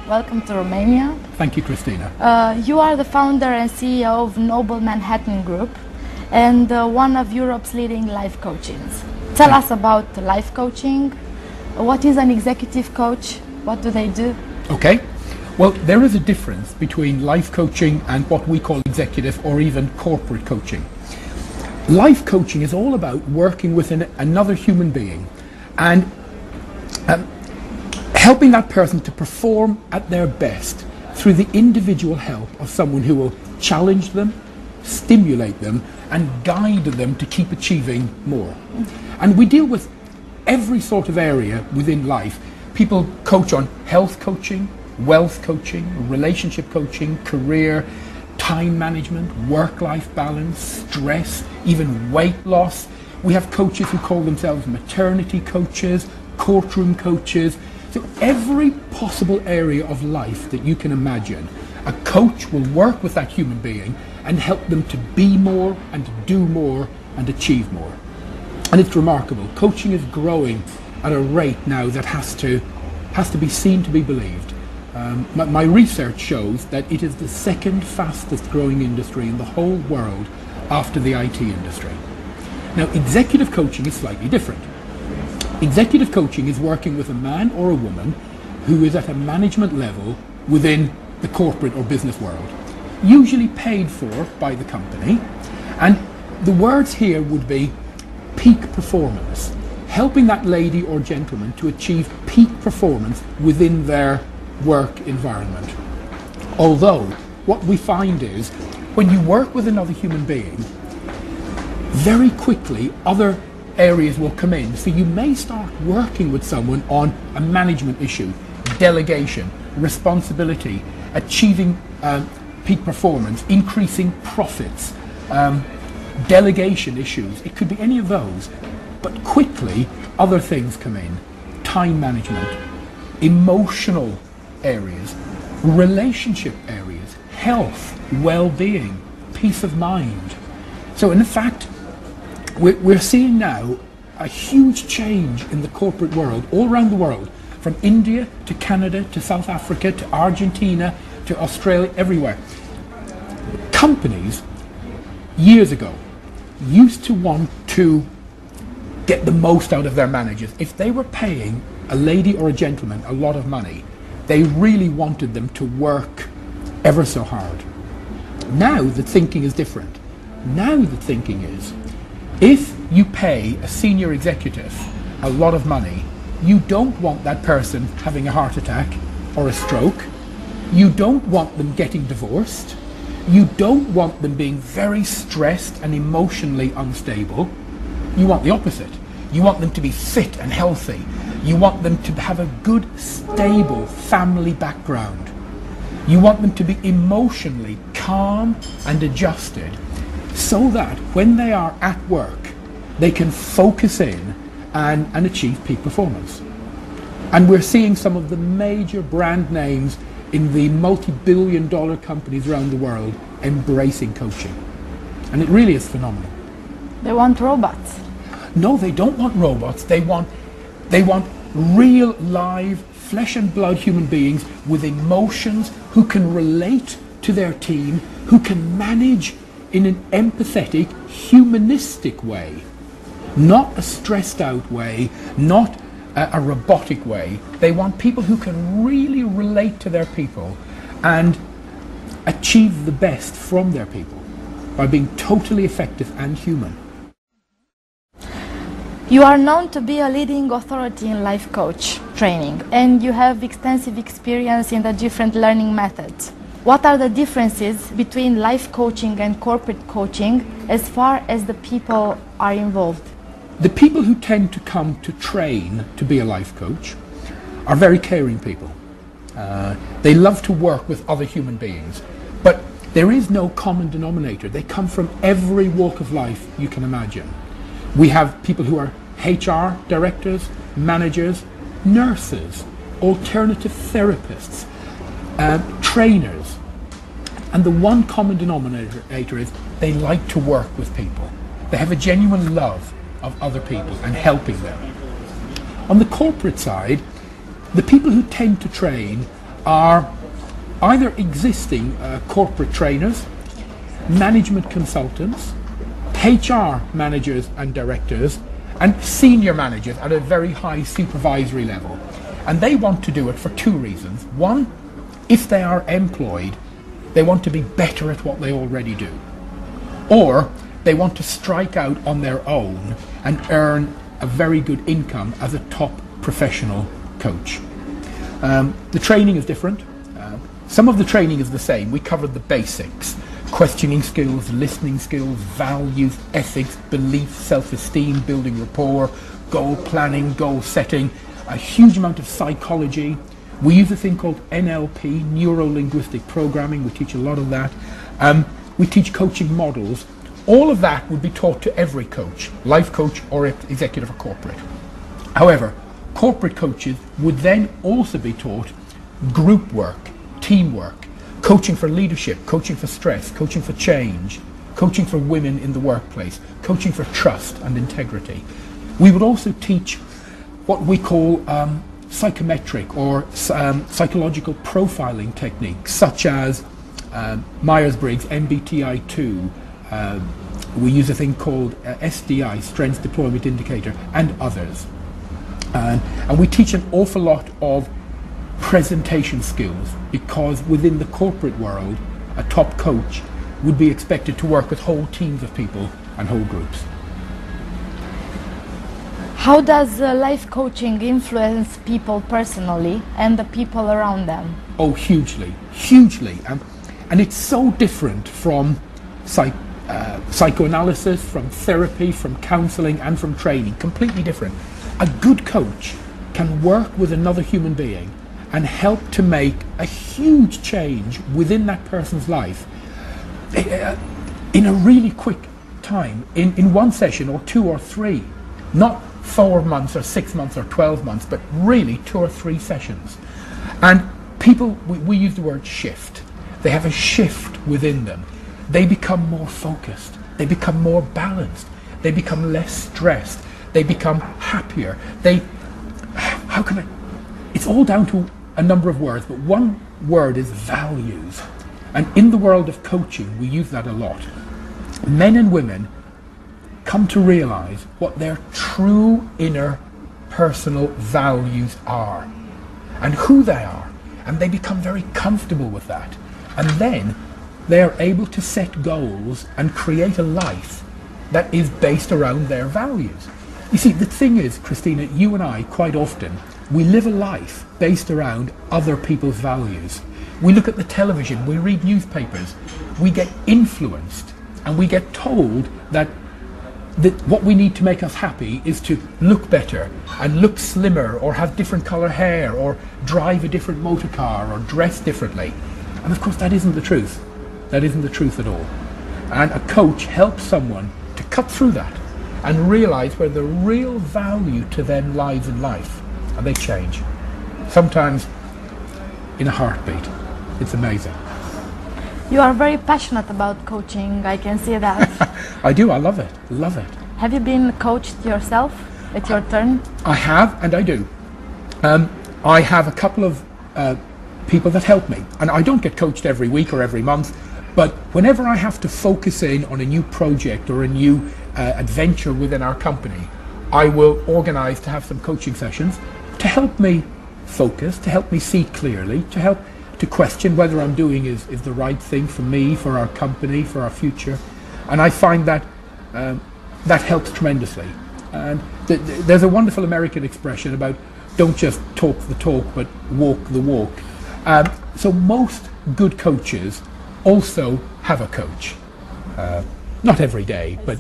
Welcome to Romania. Thank you, Christina. You are the founder and CEO of Noble Manhattan Group and one of Europe's leading life coaches. Tell us about life coaching. What is an executive coach? What do they do? Okay. Well, there is a difference between life coaching and what we call executive or even corporate coaching. Life coaching is all about working with another human being and helping that person to perform at their best through the individual help of someone who will challenge them, stimulate them, and guide them to keep achieving more. And we deal with every sort of area within life. People coach on health coaching, wealth coaching, relationship coaching, career, time management, work-life balance, stress, even weight loss. We have coaches who call themselves maternity coaches, courtroom coaches. So every possible area of life that you can imagine, a coach will work with that human being and help them to be more and to do more and achieve more. And it's remarkable. Coaching is growing at a rate now that has to be seen to be believed. My research shows that it is the second fastest growing industry in the whole world after the IT industry. Now, executive coaching is slightly different. Executive coaching is working with a man or a woman who is at a management level within the corporate or business world, usually paid for by the company. And the words here would be peak performance, helping that lady or gentleman to achieve peak performance within their work environment. Although what we find is when you work with another human being, very quickly other areas will come in. So you may start working with someone on a management issue, delegation, responsibility, achieving peak performance, increasing profits, delegation issues. It could be any of those, but quickly other things come in. Time management, emotional areas, relationship areas, health, well-being, peace of mind. So in fact, we're seeing now a huge change in the corporate world, all around the world, from India to Canada to South Africa to Argentina to Australia, everywhere. Companies, years ago, used to want to get the most out of their managers. If they were paying a lady or a gentleman a lot of money, they really wanted them to work ever so hard. Now the thinking is different. Now the thinking is, if you pay a senior executive a lot of money, you don't want that person having a heart attack or a stroke. You don't want them getting divorced. You don't want them being very stressed and emotionally unstable. You want the opposite. You want them to be fit and healthy. You want them to have a good, stable family background. You want them to be emotionally calm and adjusted so that when they are at work, they can focus in and achieve peak performance. And we're seeing some of the major brand names in the multi-billion-dollar companies around the world embracing coaching. And it really is phenomenal. They want robots. No, they don't want robots. They want real, live, flesh and blood human beings with emotions who can relate to their team, who can manage in an empathetic, humanistic way, not a stressed out way, not a robotic way. They want people who can really relate to their people and achieve the best from their people by being totally effective and human. You are known to be a leading authority in life coach training, and you have extensive experience in the different learning methods. What are the differences between life coaching and corporate coaching as far as the people are involved? The people who tend to come to train to be a life coach are very caring people. They love to work with other human beings, but there is no common denominator. They come from every walk of life you can imagine. We have people who are HR directors, managers, nurses, alternative therapists, trainers. And the one common denominator is they like to work with people. They have a genuine love of other people and helping them. On the corporate side, the people who tend to train are either existing corporate trainers, management consultants, HR managers and directors, and senior managers at a very high supervisory level. And they want to do it for two reasons. One, if they are employed, they want to be better at what they already do. Or they want to strike out on their own and earn a very good income as a top professional coach. The training is different. Some of the training is the same. We covered the basics: questioning skills, listening skills, values, ethics, belief, self-esteem, building rapport, goal planning, goal setting, a huge amount of psychology. We use a thing called NLP, neuro-linguistic programming. We teach a lot of that. We teach coaching models. All of that would be taught to every coach, life coach or executive or corporate. However, corporate coaches would then also be taught group work, teamwork, coaching for leadership, coaching for stress, coaching for change, coaching for women in the workplace, coaching for trust and integrity. We would also teach what we call psychometric or psychological profiling techniques, such as Myers-Briggs, MBTI-2. We use a thing called SDI, Strengths Deployment Indicator, and others. And we teach an awful lot of presentation skills, because within the corporate world, a top coach would be expected to work with whole teams of people and whole groups. How does life coaching influence people personally and the people around them? Oh, hugely, hugely. And it's so different from psychoanalysis, from therapy, from counseling, and from training. Completely different. A good coach can work with another human being and help to make a huge change within that person's life in a really quick time, in one session or two or three. Not 4 months or 6 months or 12 months, but really 2 or 3 sessions. And people, we use the word shift. They have a shift within them. They become more focused. They become more balanced. They become less stressed. They become happier. It's all down to a number of words, but one word is values. And in the world of coaching, we use that a lot. Men and women come to realize what their true inner personal values are and who they are, and they become very comfortable with that, and then they are able to set goals and create a life that is based around their values. You see, the thing is, Christina, you and I, quite often, we live a life based around other people's values. We look at the television, we read newspapers, we get influenced, and we get told that what we need to make us happy is to look better and look slimmer, or have different colour hair, or drive a different motor car, or dress differently. And of course that isn't the truth. That isn't the truth at all. And a coach helps someone to cut through that and realise where the real value to them lies in life. And they change. Sometimes in a heartbeat. It's amazing. You are very passionate about coaching, I can see that. I do, I love it, love it. Have you been coached yourself at your turn? I have, and I do. I have a couple of people that help me, and I don't get coached every week or every month, but whenever I have to focus in on a new project or a new adventure within our company, I will organise to have some coaching sessions to help me focus, to help me see clearly, to question whether I'm doing is the right thing for me, for our company, for our future. And I find that that helps tremendously. And there's a wonderful American expression about don't just talk the talk, but walk the walk. So most good coaches also have a coach. Not every day, but